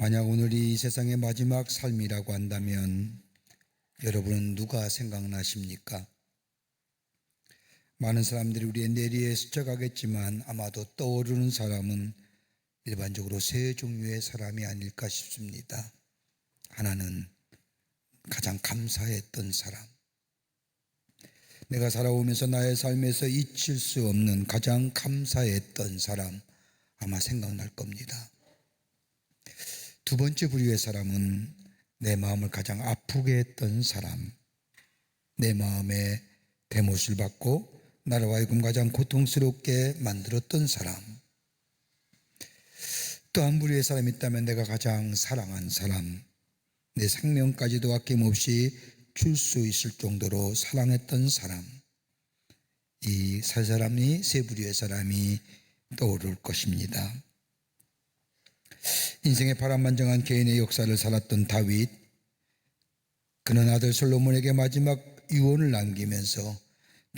만약 오늘이 이 세상의 마지막 삶이라고 한다면 여러분은 누가 생각나십니까? 많은 사람들이 우리의 내리에 스쳐가겠지만 아마도 떠오르는 사람은 일반적으로 세 종류의 사람이 아닐까 싶습니다. 하나는 가장 감사했던 사람, 내가 살아오면서 나의 삶에서 잊힐 수 없는 가장 감사했던 사람, 아마 생각날 겁니다. 두 번째 부류의 사람은 내 마음을 가장 아프게 했던 사람, 내 마음에 대못을 받고 나를 하여금 가장 고통스럽게 만들었던 사람. 또 한 부류의 사람이 있다면 내가 가장 사랑한 사람, 내 생명까지도 아낌없이 줄 수 있을 정도로 사랑했던 사람. 이 세 사람이, 세 부류의 사람이 떠오를 것입니다. 인생의 파란만장한 개인의 역사를 살았던 다윗, 그는 아들 솔로몬에게 마지막 유언을 남기면서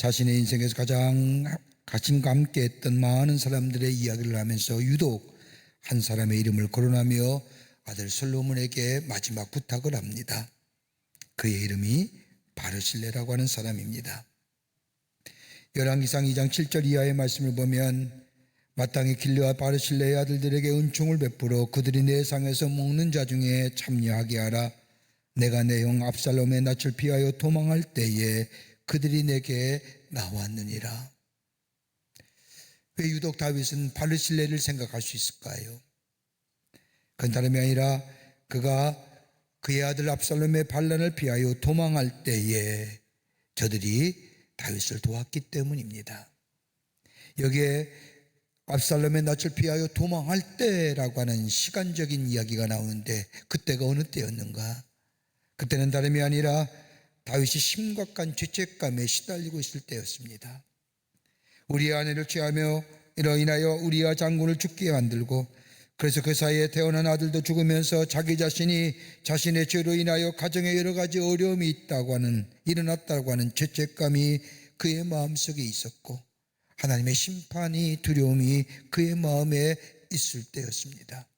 자신의 인생에서 가장 가슴과 함께 했던 많은 사람들의 이야기를 하면서 유독 한 사람의 이름을 거론하며 아들 솔로몬에게 마지막 부탁을 합니다. 그의 이름이 바르실레라고 하는 사람입니다. 열왕기상 2장 7절 이하의 말씀을 보면 마땅히 길르와 바르실레의 아들들에게 은총을 베풀어 그들이 내 상에서 먹는 자 중에 참여하게 하라. 내가 내 형 압살롬의 낯을 피하여 도망할 때에 그들이 내게 나왔느니라. 왜 유독 다윗은 바르실레를 생각할 수 있을까요? 그건 다름이 아니라 그가 그의 아들 압살롬의 반란을 피하여 도망할 때에 저들이 다윗을 도왔기 때문입니다. 여기에 압살롬의 낯을 피하여 도망할 때라고 하는 시간적인 이야기가 나오는데 그때가 어느 때였는가? 그때는 다름이 아니라 다윗이 심각한 죄책감에 시달리고 있을 때였습니다. 우리의 아내를 취하며 이로 인하여 우리와 장군을 죽게 만들고 그래서 그 사이에 태어난 아들도 죽으면서 자기 자신이 자신의 죄로 인하여 가정에 여러 가지 어려움이 일어났다고 하는 죄책감이 그의 마음속에 있었고 하나님의 심판이 두려움이 그의 마음에 있을 때였습니다.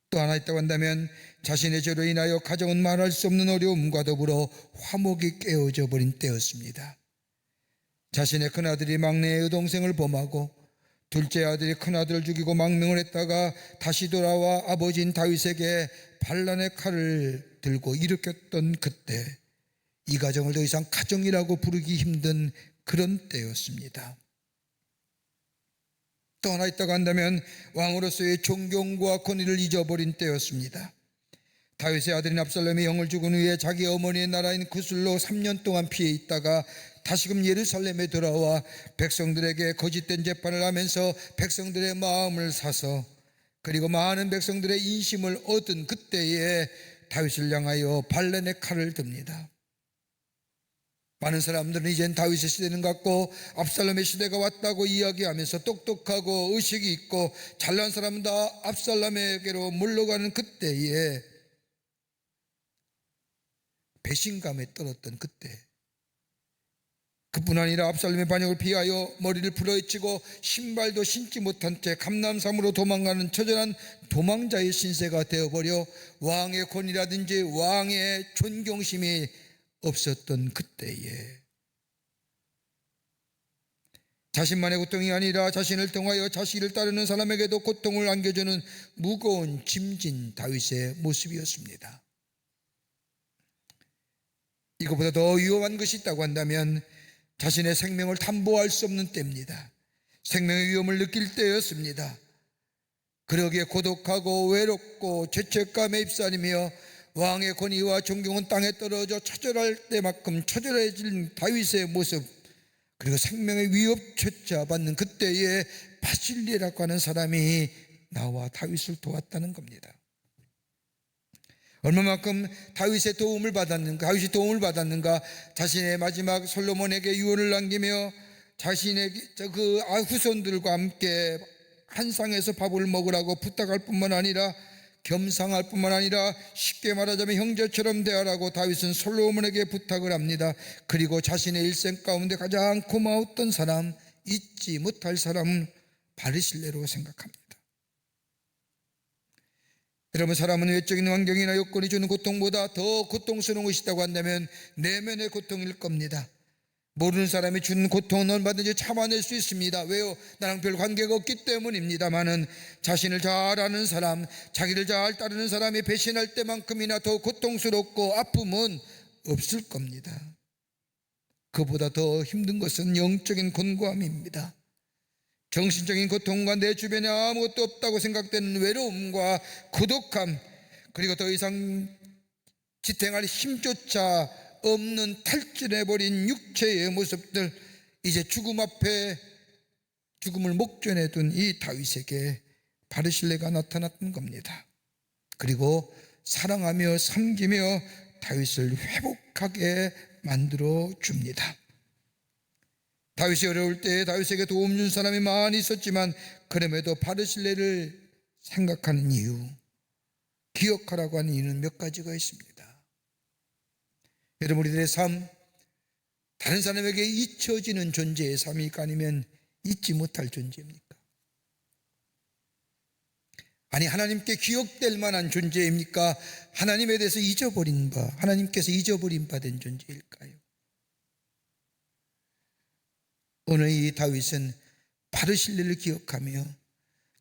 또 하나 있다고 한다면 자신의 죄로 인하여 가정은 말할 수 없는 어려움과 더불어 화목이 깨어져 버린 때였습니다. 자신의 큰아들이 막내의 여동생을 범하고 둘째 아들이 큰아들을 죽이고 망명을 했다가 다시 돌아와 아버지인 다윗에게 반란의 칼을 들고 일으켰던 그때 이 가정을 더 이상 가정이라고 부르기 힘든 그런 때였습니다. 또 하나 있다고 한다면 왕으로서의 존경과 권위를 잊어버린 때였습니다. 다윗의 아들인 압살롬이 형을 죽은 후에 자기 어머니의 나라인 구슬로 3년 동안 피해 있다가 다시금 예루살렘에 돌아와 백성들에게 거짓된 재판을 하면서 백성들의 마음을 사서 그리고 많은 백성들의 인심을 얻은 그때에 다윗을 향하여 반란의 칼을 듭니다. 많은 사람들은 이젠 다윗의 시대는 갔고 압살롬의 시대가 왔다고 이야기하면서 똑똑하고 의식이 있고 잘난 사람은 다 압살롬에게로 물러가는 그때에 배신감에 떨었던 그때, 그뿐 아니라 압살롬의 반역을 피하여 머리를 풀어헤치고 신발도 신지 못한 채 감람산으로 도망가는 처절한 도망자의 신세가 되어버려 왕의 권위라든지 왕의 존경심이 없었던 그때에 자신만의 고통이 아니라 자신을 통하여 자신을 따르는 사람에게도 고통을 안겨주는 무거운 짐진 다윗의 모습이었습니다. 이것보다 더 위험한 것이 있다고 한다면 자신의 생명을 담보할 수 없는 때입니다. 생명의 위험을 느낄 때였습니다. 그러기에 고독하고 외롭고 죄책감에 휩싸이며 왕의 권위와 존경은 땅에 떨어져 처절할 때만큼 처절해진 다윗의 모습, 그리고 생명의 위협조차 받는 그때에 바실레라고 하는 사람이 나와 다윗을 도왔다는 겁니다. 얼마만큼 다윗이 도움을 받았는가? 자신의 마지막 솔로몬에게 유언을 남기며 자신의 그 후손들과 함께 한 상에서 밥을 먹으라고 부탁할 뿐만 아니라 겸상할 뿐만 아니라 쉽게 말하자면 형제처럼 대하라고 다윗은 솔로몬에게 부탁을 합니다. 그리고 자신의 일생 가운데 가장 고마웠던 사람, 잊지 못할 사람은 바르실레로 생각합니다. 여러분, 사람은 외적인 환경이나 여건이 주는 고통보다 더 고통스러운 것이 있다고 한다면 내면의 고통일 겁니다. 모르는 사람이 주는 고통은 얼마든지 참아낼 수 있습니다. 왜요? 나랑 별 관계가 없기 때문입니다마는 자신을 잘 아는 사람, 자기를 잘 따르는 사람이 배신할 때만큼이나 더 고통스럽고 아픔은 없을 겁니다. 그보다 더 힘든 것은 영적인 곤고함입니다. 정신적인 고통과 내 주변에 아무것도 없다고 생각되는 외로움과 고독함, 그리고 더 이상 지탱할 힘조차 없는 탈진해버린 육체의 모습들, 이제 죽음 앞에 죽음을 목전에 둔 이 다윗에게 바르실레가 나타났던 겁니다. 그리고 사랑하며 섬기며 다윗을 회복하게 만들어 줍니다. 다윗이 어려울 때 다윗에게 도움 준 사람이 많이 있었지만 그럼에도 바르실레를 생각하는 이유, 기억하라고 하는 이유는 몇 가지가 있습니다. 여러분, 우리들의 삶, 다른 사람에게 잊혀지는 존재의 삶입니까? 아니면 잊지 못할 존재입니까? 아니, 하나님께 기억될 만한 존재입니까? 하나님에 대해서 잊어버린 바, 하나님께서 잊어버린 바 된 존재일까요? 오늘 이 다윗은 바르실레를 기억하며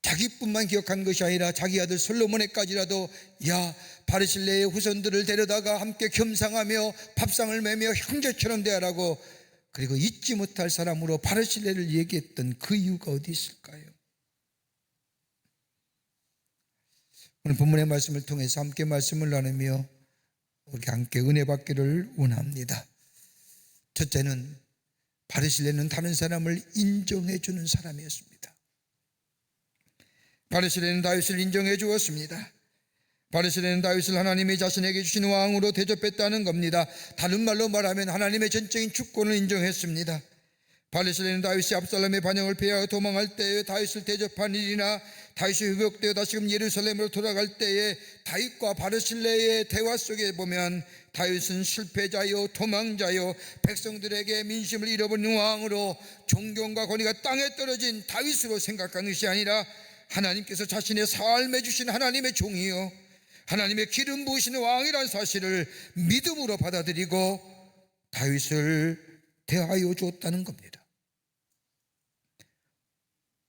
자기뿐만 기억한 것이 아니라 자기 아들 솔로몬에까지라도, 야, 바르실레의 후손들을 데려다가 함께 겸상하며 밥상을 매며 형제처럼 대하라고, 그리고 잊지 못할 사람으로 바르실레를 얘기했던 그 이유가 어디 있을까요? 오늘 본문의 말씀을 통해서 함께 말씀을 나누며 우리 함께 은혜 받기를 원합니다. 첫째는 바르실레는 다른 사람을 인정해 주는 사람이었습니다. 바르실레는 다윗을 인정해 주었습니다. 바르실레는 다윗을 하나님이 자신에게 주신 왕으로 대접했다는 겁니다. 다른 말로 말하면 하나님의 전적인 주권을 인정했습니다. 바르실레는 다윗이 압살롬의 반역을 피하여 도망할 때에 다윗을 대접한 일이나 다윗이 회복되어 다시금 예루살렘으로 돌아갈 때에 다윗과 바르실레의 대화 속에 보면 다윗은 실패자요 도망자요 백성들에게 민심을 잃어버린 왕으로 존경과 권위가 땅에 떨어진 다윗으로 생각하는 것이 아니라 하나님께서 자신의 삶에 주신 하나님의 종이요 하나님의 기름 부으시는 왕이라는 사실을 믿음으로 받아들이고 다윗을 대하여 주었다는 겁니다.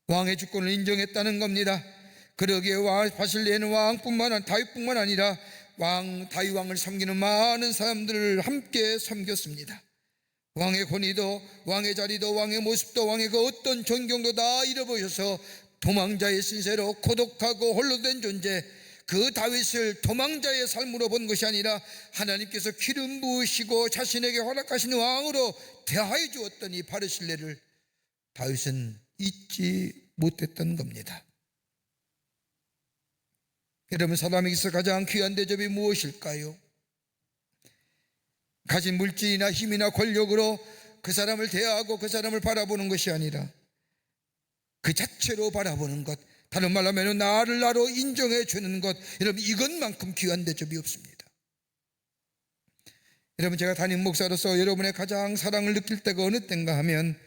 왕의 주권을 인정했다는 겁니다. 그러기에 바실레는 다윗뿐만 아니라 다윗 왕을 섬기는 많은 사람들을 함께 섬겼습니다. 왕의 권위도, 왕의 자리도, 왕의 모습도, 왕의 그 어떤 존경도 다 잃어버려서 도망자의 신세로 고독하고 홀로 된 존재, 그 다윗을 도망자의 삶으로 본 것이 아니라 하나님께서 기름 부으시고 자신에게 허락하신 왕으로 대하여 주었던 이 바르실레를 다윗은 잊지 못했던 겁니다. 여러분, 사람에게서 가장 귀한 대접이 무엇일까요? 가진 물질이나 힘이나 권력으로 그 사람을 대하고 그 사람을 바라보는 것이 아니라 그 자체로 바라보는 것, 다른 말로 하면 나를 나로 인정해 주는 것, 여러분, 이것만큼 귀한 대접이 없습니다. 여러분, 제가 담임 목사로서 여러분의 가장 사랑을 느낄 때가 어느 때인가 하면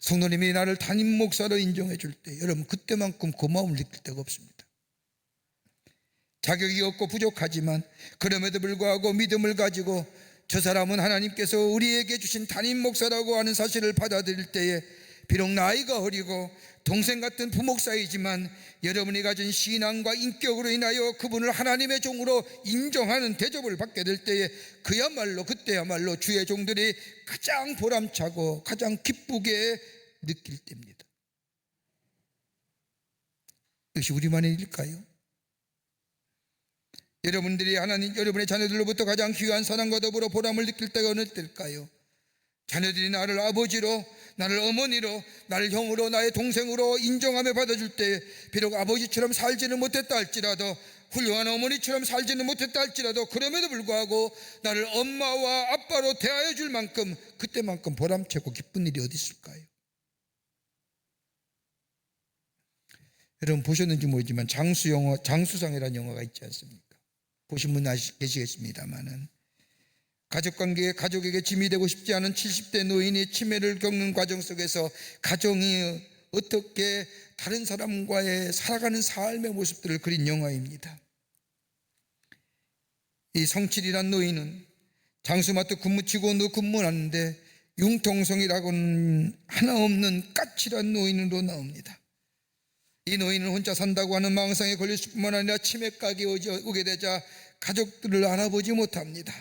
성도님이 나를 담임 목사로 인정해 줄 때, 여러분, 그때만큼 고마움을 느낄 때가 없습니다. 자격이 없고 부족하지만 그럼에도 불구하고 믿음을 가지고 저 사람은 하나님께서 우리에게 주신 담임 목사라고 하는 사실을 받아들일 때에 비록 나이가 어리고 동생 같은 부목사이지만 여러분이 가진 신앙과 인격으로 인하여 그분을 하나님의 종으로 인정하는 대접을 받게 될 때에 그때야말로 주의 종들이 가장 보람차고 가장 기쁘게 느낄 때입니다. 이것이 우리만의 일일까요? 여러분들이 여러분의 자녀들로부터 가장 귀한 사랑과 더불어 보람을 느낄 때가 어느 때일까요? 자녀들이 나를 아버지로, 나를 어머니로, 나를 형으로, 나의 동생으로 인정하며 받아줄 때, 비록 아버지처럼 살지는 못했다 할지라도, 훌륭한 어머니처럼 살지는 못했다 할지라도, 그럼에도 불구하고 나를 엄마와 아빠로 대하여 줄 만큼, 그때만큼 보람차고 기쁜 일이 어디 있을까요? 여러분, 보셨는지 모르지만 장수상이라는 영화가 있지 않습니까? 보신 분 계시겠습니다만은, 가족에게 짐이 되고 싶지 않은 70대 노인이 치매를 겪는 과정 속에서 가정이 어떻게 다른 사람과의 살아가는 삶의 모습들을 그린 영화입니다. 이 성칠이란 노인은 장수마트 근무치고도 근무하는데 융통성이라고는 하나 없는 까칠한 노인으로 나옵니다. 이 노인은 혼자 산다고 하는 망상에 걸렸을 뿐만 아니라 치매까지 오게 되자 가족들을 알아보지 못합니다.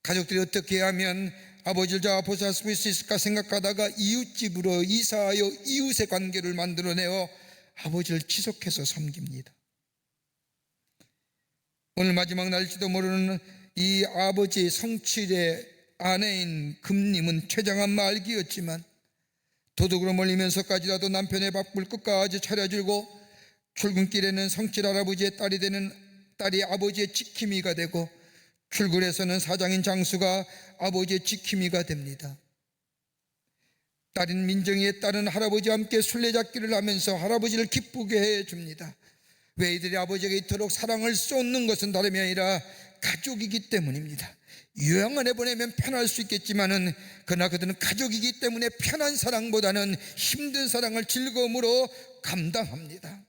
가족들이 어떻게 하면 아버지를 잘 보살필 수 있을까 생각하다가 이웃집으로 이사하여 이웃의 관계를 만들어내어 아버지를 지속해서 섬깁니다. 오늘 마지막 날일지도 모르는 이 아버지 성칠의 아내인 금님은 최장한 말기였지만 도둑으로 몰리면서까지라도 남편의 밥을 끝까지 차려주고 출근길에는 성칠 할아버지의 딸이 아버지의 지킴이가 되고 출근에서는 사장인 장수가 아버지의 지킴이가 됩니다. 딸인 민정이의 딸은 할아버지와 함께 술래잡기를 하면서 할아버지를 기쁘게 해줍니다. 왜 이들이 아버지에게 이토록 사랑을 쏟는 것은 다름이 아니라 가족이기 때문입니다. 요양 안에 보내면 편할 수 있겠지만은 그러나 그들은 가족이기 때문에 편한 사랑보다는 힘든 사랑을 즐거움으로 감당합니다.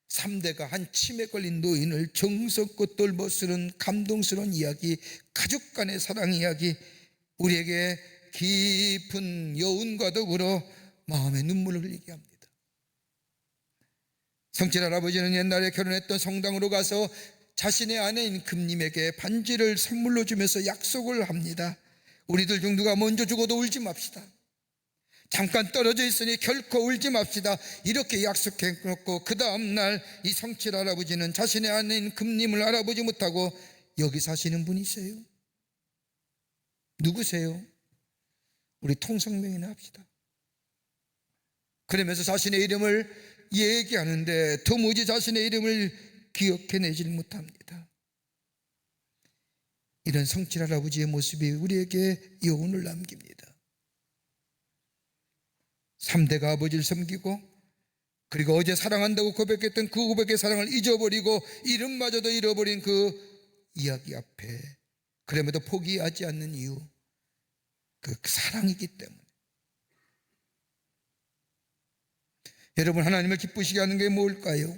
3대가 한 치매 걸린 노인을 정성껏 돌보쓰는 감동스러운 이야기, 가족 간의 사랑 이야기, 우리에게 깊은 여운과 더불어 마음의 눈물을 흘리게 합니다. 성칠 할아버지는 옛날에 결혼했던 성당으로 가서 자신의 아내인 금님에게 반지를 선물로 주면서 약속을 합니다. 우리들 중 누가 먼저 죽어도 울지 맙시다. 잠깐 떨어져 있으니 결코 울지 맙시다. 이렇게 약속해놓고 그 다음날 이 성칠 할아버지는 자신의 아내인 금님을 알아보지 못하고 여기 사시는 분이세요? 누구세요? 우리 통성명이나 합시다. 그러면서 자신의 이름을 얘기하는데 도무지 자신의 이름을 기억해내질 못합니다. 이런 성칠 할아버지의 모습이 우리에게 여운을 남깁니다. 3대가 아버지를 섬기고 그리고 어제 사랑한다고 고백했던 그 고백의 사랑을 잊어버리고 이름마저도 잃어버린 그 이야기 앞에 그럼에도 포기하지 않는 이유, 그 사랑이기 때문에. 여러분, 하나님을 기쁘시게 하는 게 뭘까요?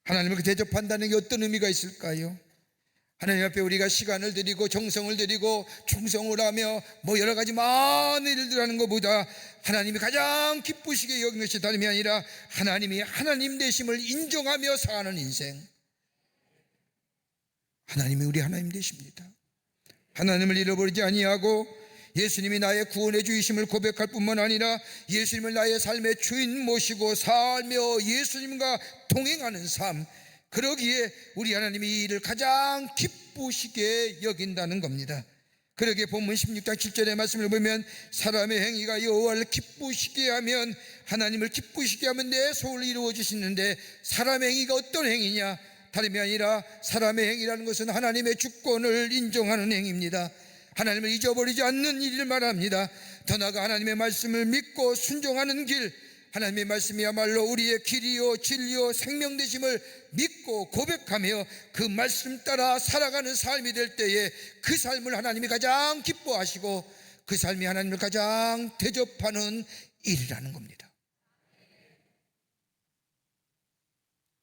하나님을 대접한다는 게 어떤 의미가 있을까요? 하나님 앞에 우리가 시간을 드리고 정성을 드리고 충성을 하며 여러 가지 많은 일들을 하는 것보다 하나님이 가장 기쁘시게 여기는 것이 다름이 아니라 하나님이 하나님 되심을 인정하며 사는 인생. 하나님이 우리 하나님 되십니다. 하나님을 잃어버리지 아니하고 예수님이 나의 구원의 주이심을 고백할 뿐만 아니라 예수님을 나의 삶의 주인 모시고 살며 예수님과 동행하는 삶, 그러기에 우리 하나님이 이 일을 가장 기쁘시게 여긴다는 겁니다. 그러기에 본문 16장 7절의 말씀을 보면 사람의 행위가 여호와를 기쁘시게 하면, 하나님을 기쁘시게 하면 내 소원을 이루어 주시는데 사람의 행위가 어떤 행위냐? 다름이 아니라 사람의 행위라는 것은 하나님의 주권을 인정하는 행위입니다. 하나님을 잊어버리지 않는 일을 말합니다. 더 나아가 하나님의 말씀을 믿고 순종하는 길, 하나님의 말씀이야말로 우리의 길이요 진리요 생명 되심을 믿고 고백하며 그 말씀 따라 살아가는 삶이 될 때에 그 삶을 하나님이 가장 기뻐하시고 그 삶이 하나님을 가장 대접하는 일이라는 겁니다.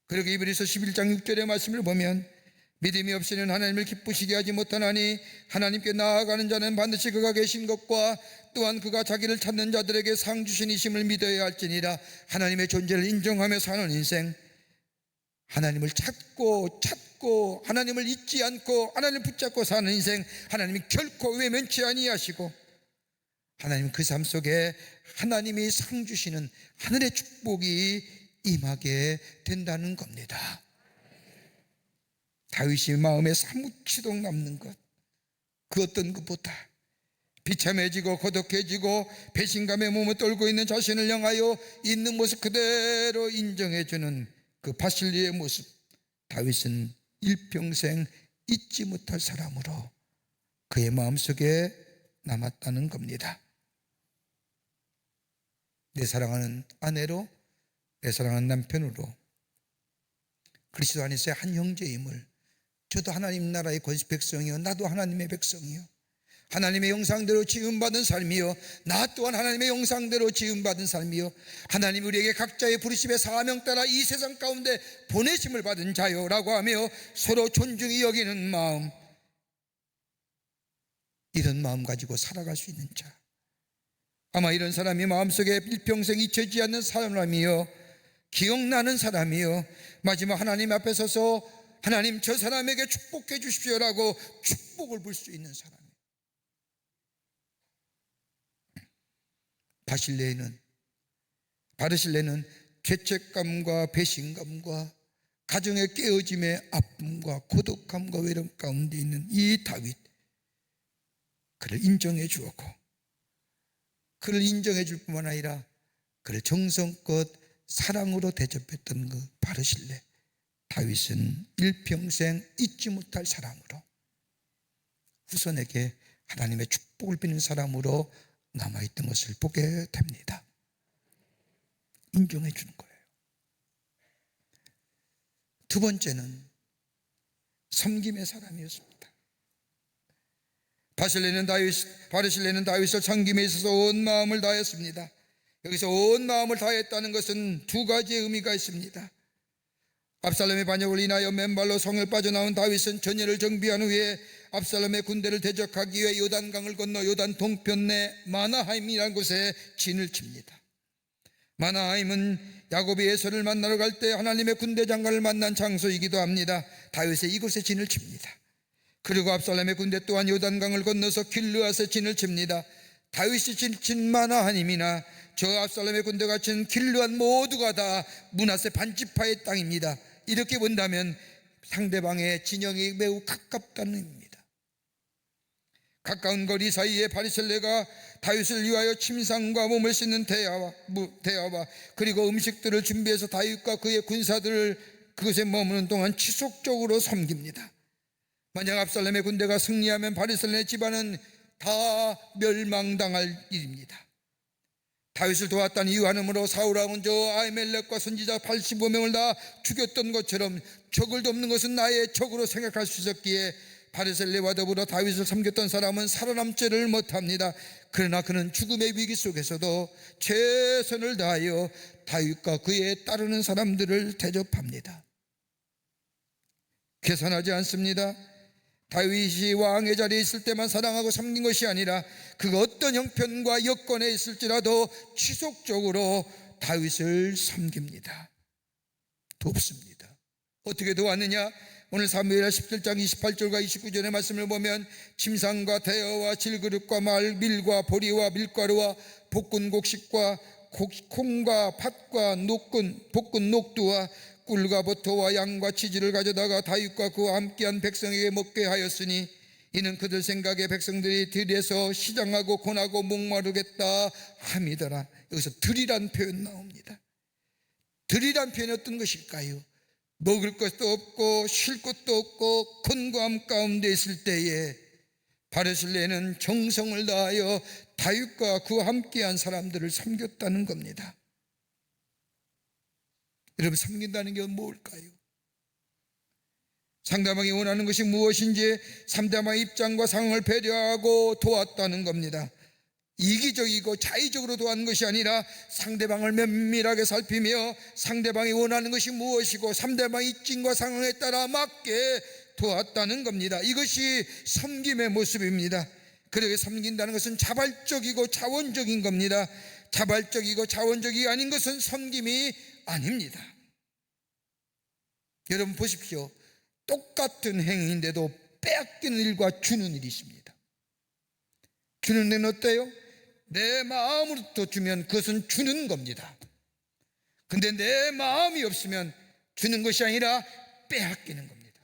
그리고 이브리서 11장 6절의 말씀을 보면 믿음이 없이는 하나님을 기쁘시게 하지 못하나니 하나님께 나아가는 자는 반드시 그가 계신 것과 또한 그가 자기를 찾는 자들에게 상 주신이심을 믿어야 할지니라. 하나님의 존재를 인정하며 사는 인생, 하나님을 찾고 하나님을 잊지 않고 하나님을 붙잡고 사는 인생, 하나님이 결코 외면치 아니하시고 하나님 그 삶 속에 하나님이 상 주시는 하늘의 축복이 임하게 된다는 겁니다. 다윗이 마음에 사무치도록 남는 것, 그 어떤 것보다 비참해지고 고독해지고 배신감에 몸을 떨고 있는 자신을 향하여 있는 모습 그대로 인정해주는 그 바실리의 모습, 다윗은 일평생 잊지 못할 사람으로 그의 마음속에 남았다는 겁니다. 내 사랑하는 아내로, 내 사랑하는 남편으로 그리스도 안에서의 한 형제임을, 저도 하나님 나라의 권시 백성이요 나도 하나님의 백성이요 하나님의 형상대로 지음받은 삶이요, 나 또한 하나님의 형상대로 지음받은 삶이요, 하나님 우리에게 각자의 부르심의 사명 따라 이 세상 가운데 보내심을 받은 자요 라고 하며 서로 존중히 여기는 마음, 이런 마음 가지고 살아갈 수 있는 자, 아마 이런 사람이 마음속에 일평생 잊혀지지 않는 사람이요, 기억나는 사람이요, 마지막 하나님 앞에 서서 하나님 저 사람에게 축복해 주십시오라고 축복을 볼 수 있는 사람이에요. 바르실레는 죄책감과 배신감과 가정의 깨어짐의 아픔과 고독함과 외로움 가운데 있는 이 다윗, 그를 인정해 주었고, 그를 인정해 줄 뿐만 아니라 그를 정성껏 사랑으로 대접했던 그 바르실레, 다윗은 일평생 잊지 못할 사람으로, 후손에게 하나님의 축복을 비는 사람으로 남아있던 것을 보게 됩니다. 인정해 주는 거예요. 두 번째는 섬김의 사람이었습니다. 바르실레는 다윗을 섬김에 있어서 온 마음을 다했습니다. 여기서 온 마음을 다했다는 것은 두 가지의 의미가 있습니다. 압살롬의 반역을 인하여 맨발로 성을 빠져나온 다윗은 전열을 정비한 후에 압살롬의 군대를 대적하기 위해 요단강을 건너 요단 동편 내 마나하임이라는 곳에 진을 칩니다. 마나하임은 야곱이 에서를 만나러 갈 때 하나님의 군대 장관을 만난 장소이기도 합니다. 다윗은 이곳에 진을 칩니다. 그리고 압살롬의 군대 또한 요단강을 건너서 길르앗에 진을 칩니다. 다윗이 친 마나하임이나 저 압살롬의 군대가 친 길르앗 모두가 다 므낫세 반지파의 땅입니다. 이렇게 본다면 상대방의 진영이 매우 가깝다는 의미입니다. 가까운 거리 사이에 바르실레가 다윗을 위하여 침상과 몸을 씻는 대야와 그리고 음식들을 준비해서 다윗과 그의 군사들을 그것에 머무는 동안 지속적으로 섬깁니다. 만약 압살롬의 군대가 승리하면 바르실레 집안은 다 멸망당할 일입니다. 다윗을 도왔다는 이유 하나로 사울 왕은 저 아히멜렉과 선지자 85명을 다 죽였던 것처럼 적을 돕는 것은 나의 적으로 생각할 수 있었기에 바르실레와 더불어 다윗을 섬겼던 사람은 살아남지를 못합니다. 그러나 그는 죽음의 위기 속에서도 최선을 다하여 다윗과 그에 따르는 사람들을 대접합니다. 계산하지 않습니다. 다윗이 왕의 자리에 있을 때만 사랑하고 섬긴 것이 아니라 그 어떤 형편과 여건에 있을지라도 지속적으로 다윗을 섬깁니다. 돕습니다. 어떻게 도왔느냐? 오늘 사무엘하 17장 28절과 29절의 말씀을 보면 침상과 대여와 질그릇과 말, 밀과 보리와 밀가루와 볶은 곡식과 콩과 팥과 볶은 녹두와 꿀과 버터와 양과 치즈를 가져다가 다윗과 그와 함께한 백성에게 먹게 하였으니 이는 그들 생각에 백성들이 들에서 시장하고 고나고 목마르겠다 함이더라. 여기서 들이란 표현 나옵니다. 들이란 표현이 어떤 것일까요? 먹을 것도 없고 쉴 것도 없고 곤고함 가운데 있을 때에 바르실레는 정성을 다하여 다윗과 그와 함께한 사람들을 섬겼다는 겁니다. 여러분, 섬긴다는 게 뭘까요? 상대방이 원하는 것이 무엇인지 상대방의 입장과 상황을 배려하고 도왔다는 겁니다. 이기적이고 자의적으로 도와는 것이 아니라 상대방을 면밀하게 살피며 상대방이 원하는 것이 무엇이고 상대방의 입장과 상황에 따라 맞게 도왔다는 겁니다. 이것이 섬김의 모습입니다. 그렇게 섬긴다는 것은 자발적이고 자원적인 겁니다. 자발적이고 자원적이 아닌 것은 섬김이 아닙니다. 여러분 보십시오. 똑같은 행위인데도 빼앗기는 일과 주는 일이 있습니다. 주는 일은 어때요? 내 마음으로부터 주면 그것은 주는 겁니다. 근데 내 마음이 없으면 주는 것이 아니라 빼앗기는 겁니다.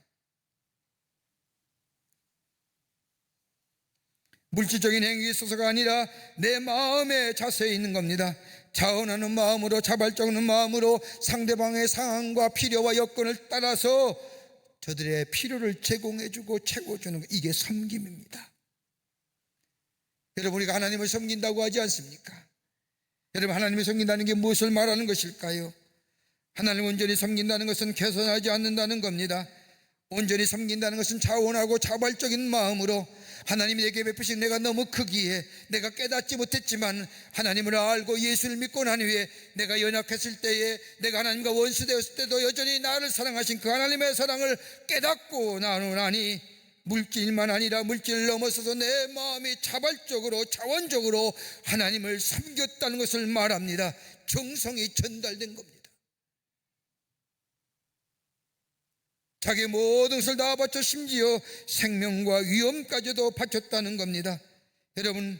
물질적인 행위에 있어서가 아니라 내 마음의 자세에 있는 겁니다. 자원하는 마음으로, 자발적인 마음으로 상대방의 상황과 필요와 여건을 따라서 저들의 필요를 제공해주고 채워주는 것, 이게 섬김입니다. 여러분, 우리가 하나님을 섬긴다고 하지 않습니까? 여러분, 하나님을 섬긴다는 게 무엇을 말하는 것일까요? 하나님을 온전히 섬긴다는 것은 개선하지 않는다는 겁니다. 온전히 섬긴다는 것은 자원하고 자발적인 마음으로 하나님이 내게 베푸신 내가 너무 크기에 내가 깨닫지 못했지만 하나님을 알고 예수를 믿고 난 후에 내가 연약했을 때에 내가 하나님과 원수되었을 때도 여전히 나를 사랑하신 그 하나님의 사랑을 깨닫고 나누나니 물질만 아니라 물질을 넘어서서 내 마음이 자발적으로 자원적으로 하나님을 섬겼다는 것을 말합니다. 정성이 전달된 겁니다. 자기 모든 것을 다 바쳐 심지어 생명과 위험까지도 바쳤다는 겁니다. 여러분,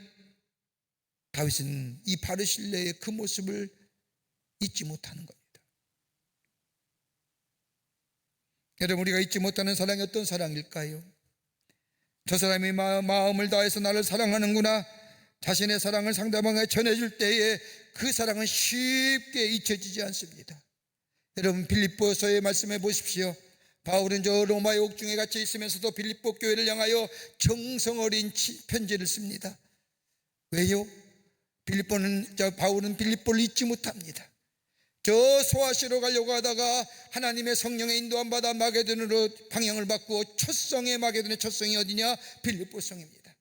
다윗은 이 바르실레의 그 모습을 잊지 못하는 겁니다. 여러분, 우리가 잊지 못하는 사랑이 어떤 사랑일까요? 저 사람이 마음을 다해서 나를 사랑하는구나, 자신의 사랑을 상대방에게 전해줄 때에 그 사랑은 쉽게 잊혀지지 않습니다. 여러분, 빌립보서의 말씀해 보십시오. 바울은 저 로마의 옥중에 갇혀 있으면서도 빌립보 교회를 향하여 정성 어린 편지를 씁니다. 왜요? 바울은 빌립보를 잊지 못합니다. 저 소아시로 가려고 하다가 하나님의 성령의 인도함 받아 마게도니로 방향을 바꾸어 첫성의 마게도니의 첫성이 어디냐? 빌립보 성입니다.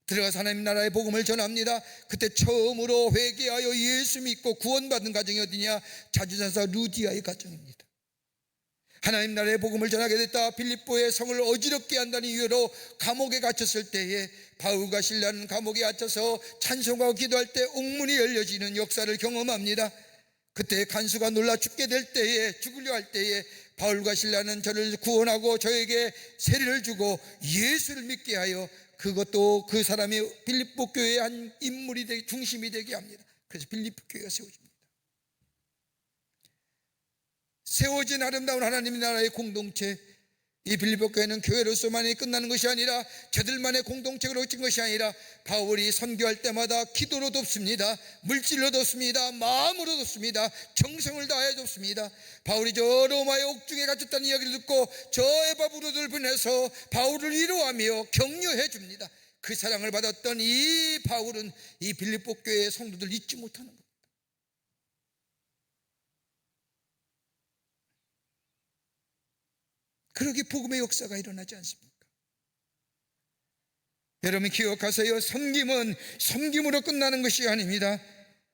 들어가서 하나님 나라의 복음을 전합니다. 그때 처음으로 회개하여 예수 믿고 구원받은 가정이 어디냐? 자주전사 루디아의 가정입니다. 하나님 나라의 복음을 전하게 됐다. 빌립보의 성을 어지럽게 한다는 이유로 감옥에 갇혔을 때에 바울과 실라는 감옥에 갇혀서 찬송하고 기도할 때 옥문이 열려지는 역사를 경험합니다. 그때 간수가 놀라 죽게 될 때에, 죽으려 할 때에 바울과 실라는 저를 구원하고 저에게 세례를 주고 예수를 믿게 하여 그것도 그 사람이 빌립보 교회의 한 인물이 되게 중심이 되게 합니다. 그래서 빌립보 교회가 세워집니다. 세워진 아름다운 하나님 나라의 공동체, 이 빌립보 교회는 교회로서만이 끝나는 것이 아니라 저들만의 공동체로 진 것이 아니라 바울이 선교할 때마다 기도로 돕습니다. 물질로 돕습니다. 마음으로 돕습니다. 정성을 다해 돕습니다. 바울이 저 로마의 옥중에 갇혔다는 이야기를 듣고 저 에바브로들 보내서 바울을 위로하며 격려해 줍니다. 그 사랑을 받았던 이 바울은 이 빌립보 교회의 성도들 잊지 못하는 겁니다. 그러기 복음의 역사가 일어나지 않습니까? 여러분 기억하세요. 섬김은 섬김으로 끝나는 것이 아닙니다.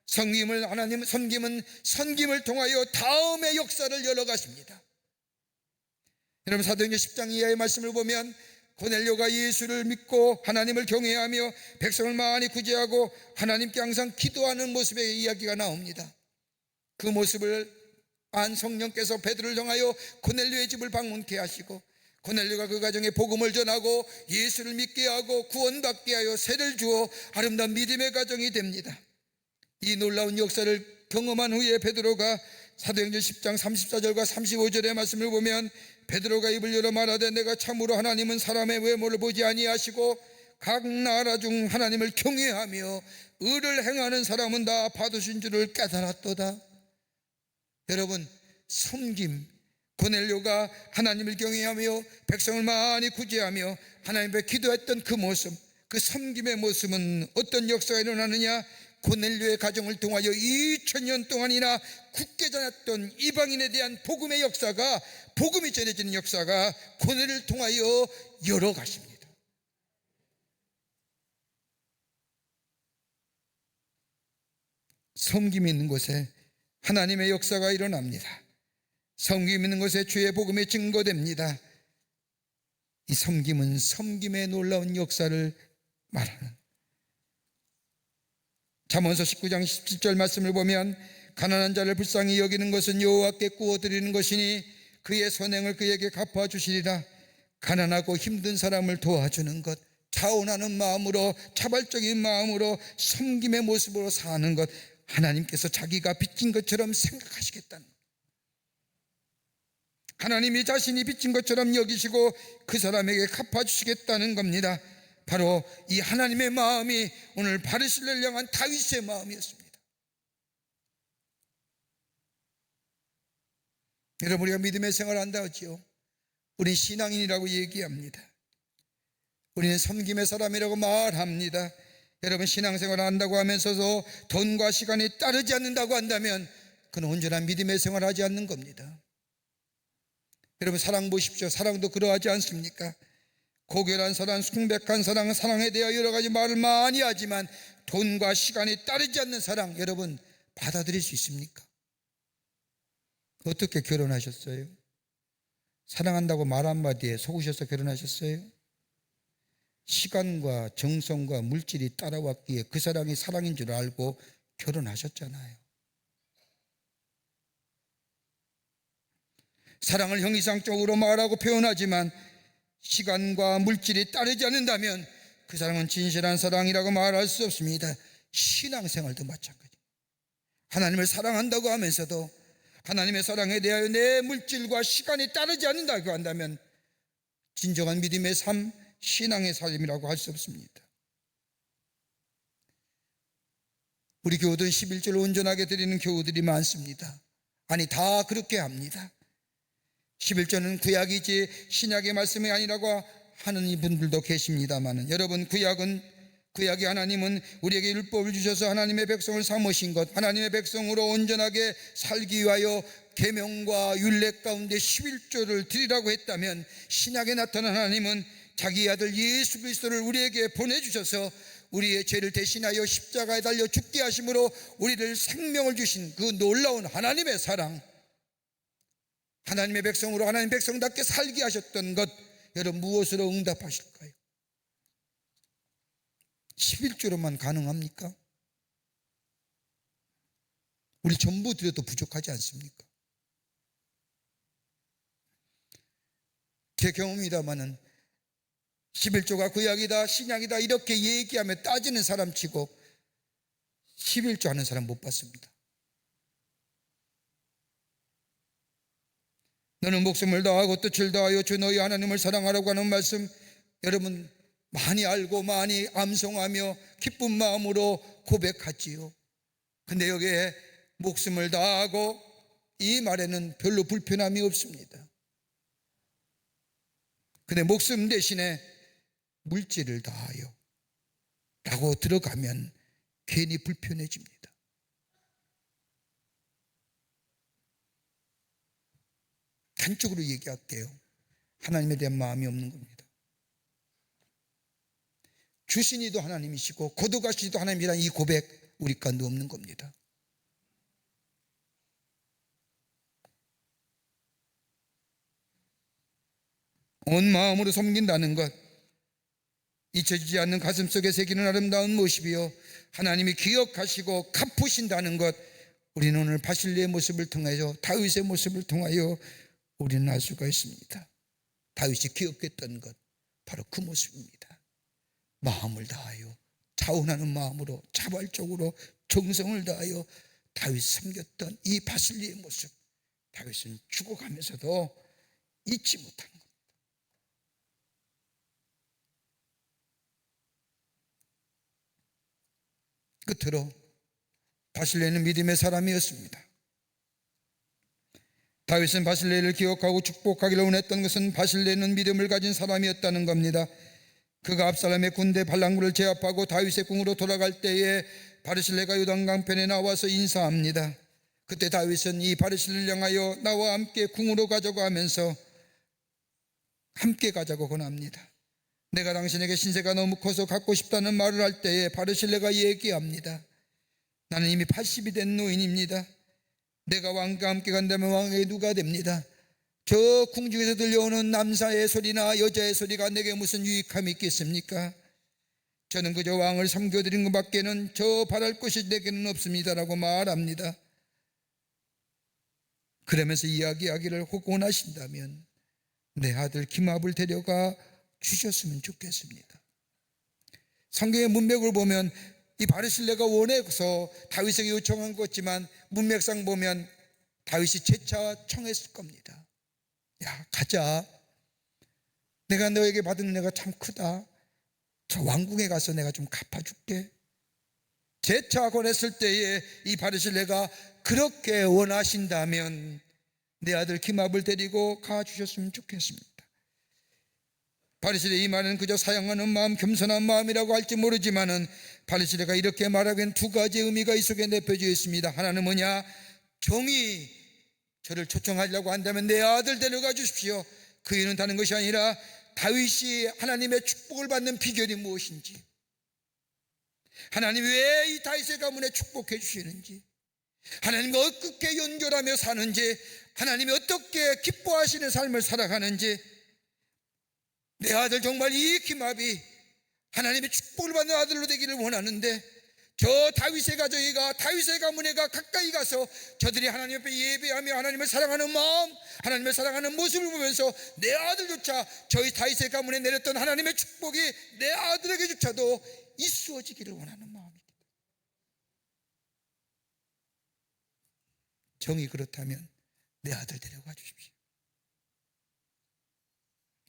섬김은 섬김을 통하여 다음의 역사를 열어가십니다. 여러분 사도행전 10장 이하의 말씀을 보면 고넬료가 예수를 믿고 하나님을 경외하며 백성을 많이 구제하고 하나님께 항상 기도하는 모습의 이야기가 나옵니다. 그 모습을 안 성령께서 베드로를 통하여 고넬료의 집을 방문케 하시고 고넬료가 그 가정에 복음을 전하고 예수를 믿게 하고 구원받게 하여 세를 주어 아름다운 믿음의 가정이 됩니다. 이 놀라운 역사를 경험한 후에 베드로가 사도행전 10장 34절과 35절의 말씀을 보면 베드로가 입을 열어 말하되 내가 참으로 하나님은 사람의 외모를 보지 아니하시고 각 나라 중 하나님을 경외하며 의를 행하는 사람은 다 받으신 줄을 깨달았도다. 여러분 섬김, 고넬료가 하나님을 경외하며 백성을 많이 구제하며 하나님 앞에 기도했던 그 모습, 그 섬김의 모습은 어떤 역사가 일어나느냐? 고넬료의 가정을 통하여 2000년 동안이나 굳게 전했던 이방인에 대한 복음의 역사가, 복음이 전해지는 역사가 고넬을 통하여 열어가십니다. 섬김이 있는 곳에 하나님의 역사가 일어납니다. 섬김 있는 곳에 주의 복음이 증거됩니다. 이 섬김은 섬김의 놀라운 역사를 말하는, 잠언서 19장 17절 말씀을 보면 가난한 자를 불쌍히 여기는 것은 여호와께 구워드리는 것이니 그의 선행을 그에게 갚아주시리라. 가난하고 힘든 사람을 도와주는 것, 자원하는 마음으로, 자발적인 마음으로 섬김의 모습으로 사는 것, 하나님께서 자기가 빚진 것처럼 생각하시겠다는 것, 하나님이 자신이 빚진 것처럼 여기시고 그 사람에게 갚아주시겠다는 겁니다. 바로 이 하나님의 마음이 오늘 바르실레를 향한 다윗의 마음이었습니다. 여러분 우리가 믿음의 생활을 한다 하지요. 우리는 신앙인이라고 얘기합니다. 우리는 섬김의 사람이라고 말합니다. 여러분 신앙생활을 한다고 하면서도 돈과 시간이 따르지 않는다고 한다면 그는 온전한 믿음의 생활을 하지 않는 겁니다. 여러분 사랑 보십시오. 사랑도 그러하지 않습니까? 고결한 사랑, 순백한 사랑, 사랑에 대하여 여러 가지 말을 많이 하지만 돈과 시간이 따르지 않는 사랑, 여러분 받아들일 수 있습니까? 어떻게 결혼하셨어요? 사랑한다고 말 한마디에 속으셔서 결혼하셨어요? 시간과 정성과 물질이 따라왔기에 그 사랑이 사랑인 줄 알고 결혼하셨잖아요. 사랑을 형이상적으로 말하고 표현하지만 시간과 물질이 따르지 않는다면 그 사랑은 진실한 사랑이라고 말할 수 없습니다. 신앙생활도 마찬가지입니다. 하나님을 사랑한다고 하면서도 하나님의 사랑에 대하여 내 물질과 시간이 따르지 않는다고 한다면 진정한 믿음의 삶, 신앙의 삶이라고 할 수 없습니다. 우리 교우들은 11조를 온전하게 드리는 교우들이 많습니다. 아니, 다 그렇게 합니다. 11조는 구약이지 신약의 말씀이 아니라고 하는 이분들도 계십니다만, 여러분, 구약이 하나님은 우리에게 율법을 주셔서 하나님의 백성을 삼으신 것, 하나님의 백성으로 온전하게 살기 위하여 계명과 율례 가운데 11조를 드리라고 했다면, 신약에 나타난 하나님은 자기 아들 예수 그리스도를 우리에게 보내주셔서 우리의 죄를 대신하여 십자가에 달려 죽게 하심으로 우리를 생명을 주신 그 놀라운 하나님의 사랑, 하나님의 백성으로 하나님 백성답게 살게 하셨던 것, 여러분 무엇으로 응답하실까요? 11조로만 가능합니까? 우리 전부 드려도 부족하지 않습니까? 제 경험이다마는 11조가 구약이다 신약이다 이렇게 얘기하며 따지는 사람치고 11조 하는 사람 못 봤습니다. 너는 목숨을 다하고 뜻을 다하여 주 너희 하나님을 사랑하라고 하는 말씀, 여러분 많이 알고 많이 암송하며 기쁜 마음으로 고백하지요. 근데 여기에 목숨을 다하고 이 말에는 별로 불편함이 없습니다. 근데 목숨 대신에 물질을 다하여 라고 들어가면 괜히 불편해집니다. 단적으로 얘기할게요. 하나님에 대한 마음이 없는 겁니다. 주신 이도 하나님이시고 거두가신 이도 하나님이라는 이 고백 우리 가운데 없는 겁니다. 온 마음으로 섬긴다는 것, 잊혀지지 않는 가슴속에 새기는 아름다운 모습이요, 하나님이 기억하시고 갚으신다는 것, 우리는 오늘 바실레의 모습을 통하여, 다윗의 모습을 통하여 우리는 알 수가 있습니다. 다윗이 기억했던 것 바로 그 모습입니다. 마음을 다하여 자원하는 마음으로 자발적으로 정성을 다하여 다윗 섬겼던 이 바실레의 모습, 다윗은 죽어가면서도 잊지 못한 겁니다. 끝으로 바실레는 믿음의 사람이었습니다. 다윗은 바실레를 기억하고 축복하기를 원했던 것은 바실레는 믿음을 가진 사람이었다는 겁니다. 그가 압살롬의 군대 반란군을 제압하고 다윗의 궁으로 돌아갈 때에 바르실레가 요단강편에 나와서 인사합니다. 그때 다윗은 이 바르실레를 향하여 나와 함께 궁으로 가자고 하면서 함께 가자고 권합니다. 내가 당신에게 신세가 너무 커서 갖고 싶다는 말을 할 때에 바르실레가 얘기합니다. 나는 이미 80이 된 노인입니다. 내가 왕과 함께 간다면 왕에게 누가 됩니다. 저 궁중에서 들려오는 남자의 소리나 여자의 소리가 내게 무슨 유익함이 있겠습니까? 저는 그저 왕을 섬겨드린 것밖에는 저 바랄 것이 내게는 없습니다라고 말합니다. 그러면서 이야기하기를 혹 원하신다면 내 아들 기므압을 데려가 주셨으면 좋겠습니다. 성경의 문맥을 보면 이 바르실레가 원해서 다윗에게 요청한 것 같지만 문맥상 보면 다윗이 재차 청했을 겁니다. 야, 가자. 내가 너에게 받은 은혜가 참 크다. 저 왕궁에 가서 내가 좀 갚아줄게. 재차 권했을 때에 이 바르실레가 그렇게 원하신다면 내 아들 기므압을 데리고 가주셨으면 좋겠습니다. 바르실레의 이 말은 그저 사양하는 마음, 겸손한 마음이라고 할지 모르지만은 바르실레가 이렇게 말하기엔 두 가지 의미가 이 속에 내포되어 있습니다. 하나는 뭐냐? 정이 저를 초청하려고 한다면 내 아들 데려가 주십시오. 그 이유는 다른 것이 아니라 다윗이 하나님의 축복을 받는 비결이 무엇인지, 하나님이 왜 이 다윗의 가문에 축복해 주시는지, 하나님과 어떻게 연결하며 사는지, 하나님이 어떻게 기뻐하시는 삶을 살아가는지, 내 아들 정말 이 기쒩이 하나님의 축복을 받는 아들로 되기를 원하는데, 저 다윗의 가족이가, 다윗의 가문에가 가까이 가서 저들이 하나님 앞에 예배하며 하나님을 사랑하는 마음, 하나님을 사랑하는 모습을 보면서 내 아들조차, 저희 다윗의 가문에 내렸던 하나님의 축복이 내 아들에게조차도 이루어지기를 원하는 마음입니다. 정이 그렇다면 내 아들 데려가 주십시오.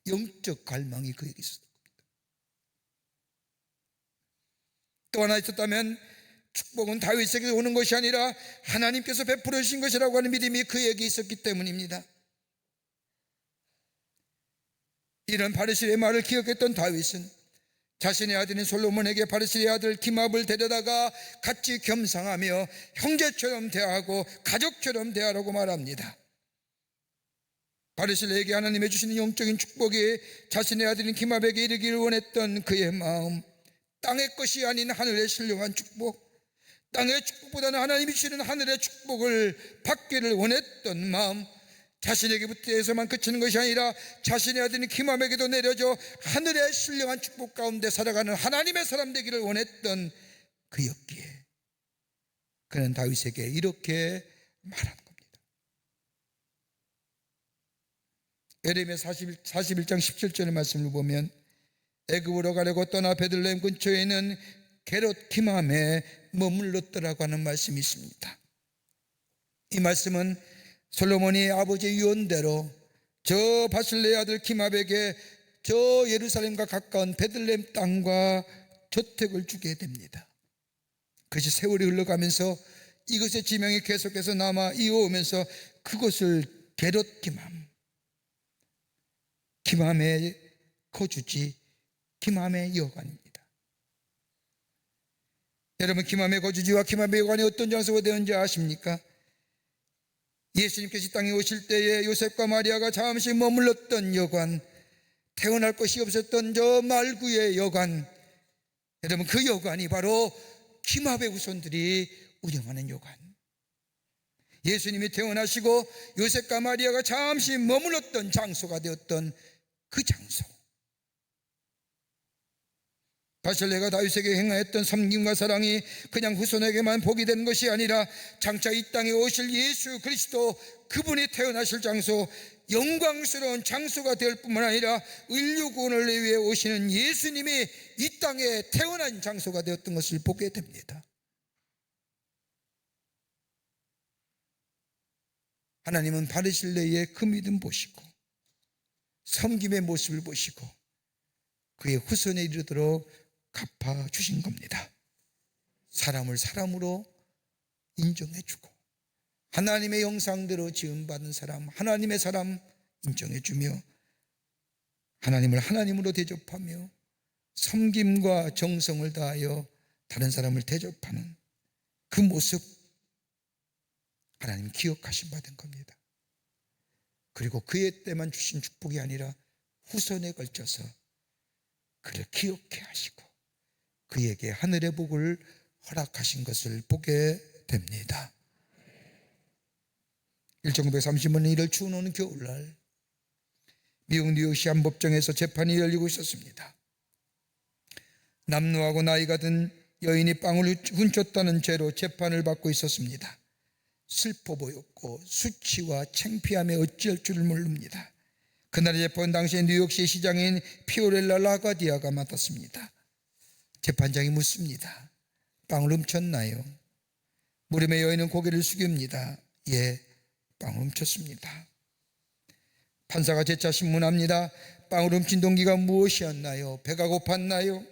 영적 갈망이 그에게 있었던 겁니다. 또 하나 있었다면 축복은 다윗에게 오는 것이 아니라 하나님께서 베풀어 주신 것이라고 하는 믿음이 그에게 있었기 때문입니다. 이런 바르실의 말을 기억했던 다윗은 자신의 아들인 솔로몬에게 바르실의 아들 기쒩을 데려다가 같이 겸상하며 형제처럼 대하고 가족처럼 대하라고 말합니다. 바르실에게 하나님이 주시는 영적인 축복이 자신의 아들인 기쒩에게 이르기를 원했던 그의 마음, 땅의 것이 아닌 하늘의 신령한 축복, 땅의 축복보다는 하나님이 주시는 하늘의 축복을 받기를 원했던 마음, 자신에게부터에서만 그치는 것이 아니라 자신의 아들인 기쒩에게도 내려져 하늘의 신령한 축복 가운데 살아가는 하나님의 사람 되기를 원했던 그였기에 그는 다윗에게 이렇게 말한 겁니다. 예레미야 41장 17절의 말씀을 보면 애굽으로 가려고 떠나 베들레헴 근처에 있는 게롯 기쒩에 머물렀더라고 하는 말씀이 있습니다. 이 말씀은 솔로몬이 아버지의 유언대로 저 바실레의 아들 기쒩에게 저 예루살렘과 가까운 베들레헴 땅과 저택을 주게 됩니다. 그것이 세월이 흘러가면서 이것의 지명이 계속해서 남아 이어오면서 그것을 게롯 기쒩의 거주지, 기쒩의 여관입니다. 여러분, 기쒩의 거주지와 기쒩의 여관이 어떤 장소가 되었는지 아십니까? 예수님께서 이 땅에 오실 때에 요셉과 마리아가 잠시 머물렀던 여관, 태어날 것이 없었던 저 말구의 여관, 여러분 그 여관이 바로 기쒩의 후손들이 운영하는 여관, 예수님이 태어나시고 요셉과 마리아가 잠시 머물렀던 장소가 되었던 그 장소, 바실레가 다윗에게 행하였던 섬김과 사랑이 그냥 후손에게만 복이 되는 것이 아니라 장차 이 땅에 오실 예수 그리스도, 그분이 태어나실 장소, 영광스러운 장소가 될 뿐만 아니라 인류 구원을 위해 오시는 예수님이 이 땅에 태어난 장소가 되었던 것을 보게 됩니다. 하나님은 바르실레의 그 믿음 보시고 섬김의 모습을 보시고 그의 후손에 이르도록 갚아주신 겁니다. 사람을 사람으로 인정해주고 하나님의 형상대로 지음받은 사람, 하나님의 사람 인정해주며 하나님을 하나님으로 대접하며 섬김과 정성을 다하여 다른 사람을 대접하는 그 모습, 하나님 기억하신 바 된 겁니다. 그리고 그의 때만 주신 축복이 아니라 후손에 걸쳐서 그를 기억해 하시고 그에게 하늘의 복을 허락하신 것을 보게 됩니다. 1930년 1월 추운 오는 겨울날 미국 뉴욕시 한 법정에서 재판이 열리고 있었습니다. 남루하고 나이가 든 여인이 빵을 훔쳤다는 죄로 재판을 받고 있었습니다. 슬퍼 보였고 수치와 창피함에 어찌할 줄을 모릅니다. 그날의 재판 당시에 뉴욕시 시장인 피오렐라 라가디아가 맡았습니다. 재판장이 묻습니다. 빵을 훔쳤나요? 물음에 여인은 고개를 숙입니다. 예, 빵을 훔쳤습니다. 판사가 재차 신문합니다. 빵을 훔친 동기가 무엇이었나요? 배가 고팠나요?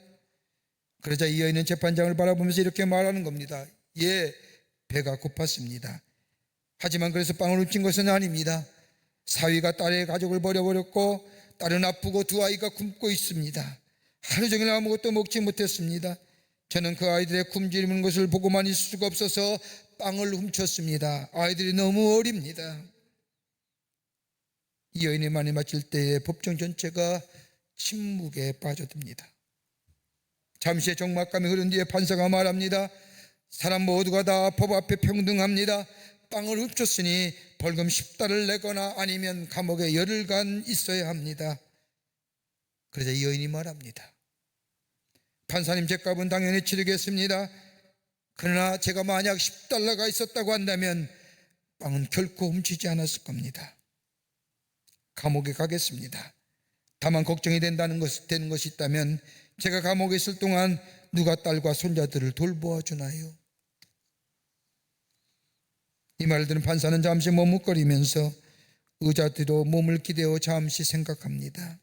그러자 이 여인은 재판장을 바라보면서 이렇게 말하는 겁니다. 예, 배가 고팠습니다. 하지만 그래서 빵을 훔친 것은 아닙니다. 사위가 딸의 가족을 버려버렸고 딸은 아프고 두 아이가 굶고 있습니다. 하루 종일 아무것도 먹지 못했습니다. 저는 그 아이들의 굶주리는 것을 보고만 있을 수가 없어서 빵을 훔쳤습니다. 아이들이 너무 어립니다. 이 여인의 말이 맞을 때에 법정 전체가 침묵에 빠져듭니다. 잠시의 적막감이 흐른 뒤에 판사가 말합니다. 사람 모두가 다 법 앞에 평등합니다. 빵을 훔쳤으니 벌금 10달을 내거나 아니면 감옥에 열흘간 있어야 합니다. 그러자 이 여인이 말합니다. 판사님, 죗값은 당연히 치르겠습니다. 그러나 제가 만약 10달러가 있었다고 한다면 빵은 결코 훔치지 않았을 겁니다. 감옥에 가겠습니다. 다만 걱정이 되는 것이 있다면 제가 감옥에 있을 동안 누가 딸과 손자들을 돌보아 주나요? 이 말을 들은 판사는 잠시 머뭇거리면서 의자 뒤로 몸을 기대어 잠시 생각합니다.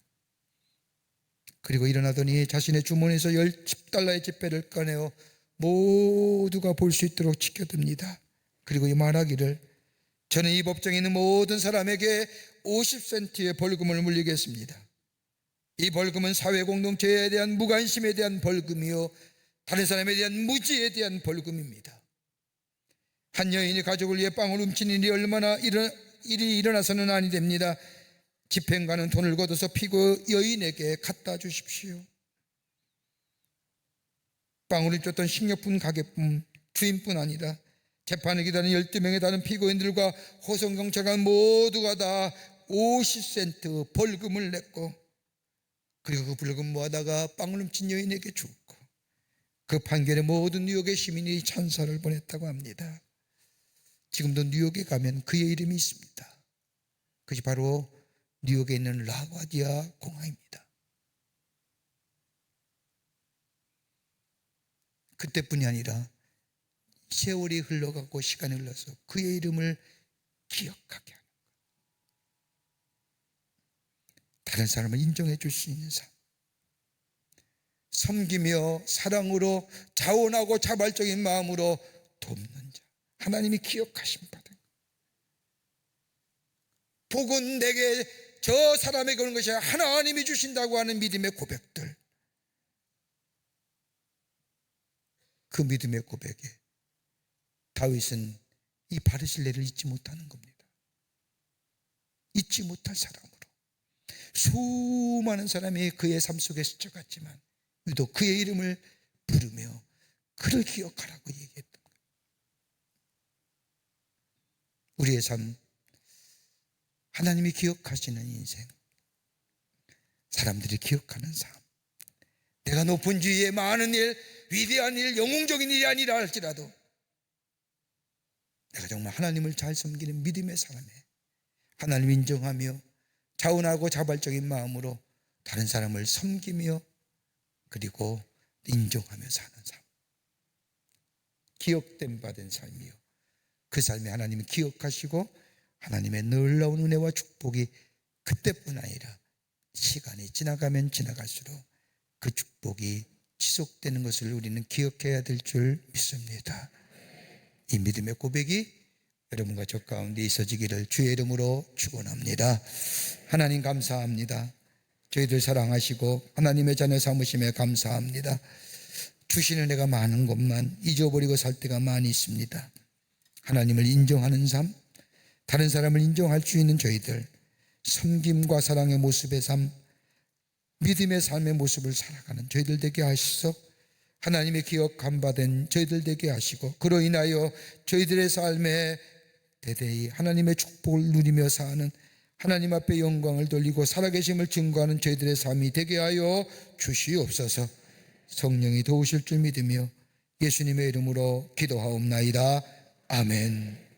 그리고 일어나더니 자신의 주머니에서 10달러의 지폐를 꺼내어 모두가 볼 수 있도록 지켜듭니다. 그리고 이 말하기를, 저는 이 법정에 있는 모든 사람에게 50센트의 벌금을 물리겠습니다. 이 벌금은 사회 공동체에 대한 무관심에 대한 벌금이요, 다른 사람에 대한 무지에 대한 벌금입니다. 한 여인이 가족을 위해 빵을 훔친 일이 일이 일어나서는 아니 됩니다. 집행관은 돈을 걷어서 피고 여인에게 갖다 주십시오. 빵을 훔쳤던 식료품 가게뿐 주인뿐 아니라 재판을 기다리는 12명의 다른 피고인들과 호송경찰관 모두가 다 50센트 벌금을 냈고, 그리고 그 벌금 모아다가 빵을 훔친 여인에게 줬고, 그 판결에 모든 뉴욕의 시민이 찬사를 보냈다고 합니다. 지금도 뉴욕에 가면 그의 이름이 있습니다. 그것이 바로 뉴욕에 있는 라과디아 공항입니다. 그때뿐이 아니라 세월이 흘러가고 시간이 흘러서 그의 이름을 기억하게 하는 것, 다른 사람을 인정해 줄 수 있는 삶, 섬기며 사랑으로 자원하고 자발적인 마음으로 돕는 자, 하나님이 기억하심 받은 것. 복은 내게, 저 사람에게 오는 것이 하나님이 주신다고 하는 믿음의 고백들, 그 믿음의 고백에 다윗은 이 바르실레를 잊지 못하는 겁니다. 잊지 못할 사람으로 수많은 사람이 그의 삶 속에 스쳐갔지만 유독 그의 이름을 부르며 그를 기억하라고 얘기했던 거예요. 우리의 삶, 하나님이 기억하시는 인생, 사람들이 기억하는 삶, 내가 높은 지위에 많은 일, 위대한 일, 영웅적인 일이 아니라 할지라도 내가 정말 하나님을 잘 섬기는 믿음의 사람에 하나님을 인정하며 자원하고 자발적인 마음으로 다른 사람을 섬기며 그리고 인정하며 사는 삶, 기억됨 받은 삶이요, 그 삶에 하나님이 기억하시고 하나님의 놀라운 은혜와 축복이 그때뿐 아니라 시간이 지나가면 지나갈수록 그 축복이 지속되는 것을 우리는 기억해야 될 줄 믿습니다. 이 믿음의 고백이 여러분과 저 가운데 있어지기를 주의 이름으로 축원합니다. 하나님 감사합니다. 저희들 사랑하시고 하나님의 자녀 삼으심에 감사합니다. 주시는 은혜가 많은 것만 잊어버리고 살 때가 많이 있습니다. 하나님을 인정하는 삶, 다른 사람을 인정할 수 있는 저희들, 섬김과 사랑의 모습의 삶, 믿음의 삶의 모습을 살아가는 저희들 되게 하시소. 하나님의 기억함 받은 저희들 되게 하시고 그로 인하여 저희들의 삶에 대대히 하나님의 축복을 누리며 사는, 하나님 앞에 영광을 돌리고 살아계심을 증거하는 저희들의 삶이 되게 하여 주시옵소서. 성령이 도우실 줄 믿으며 예수님의 이름으로 기도하옵나이다. 아멘.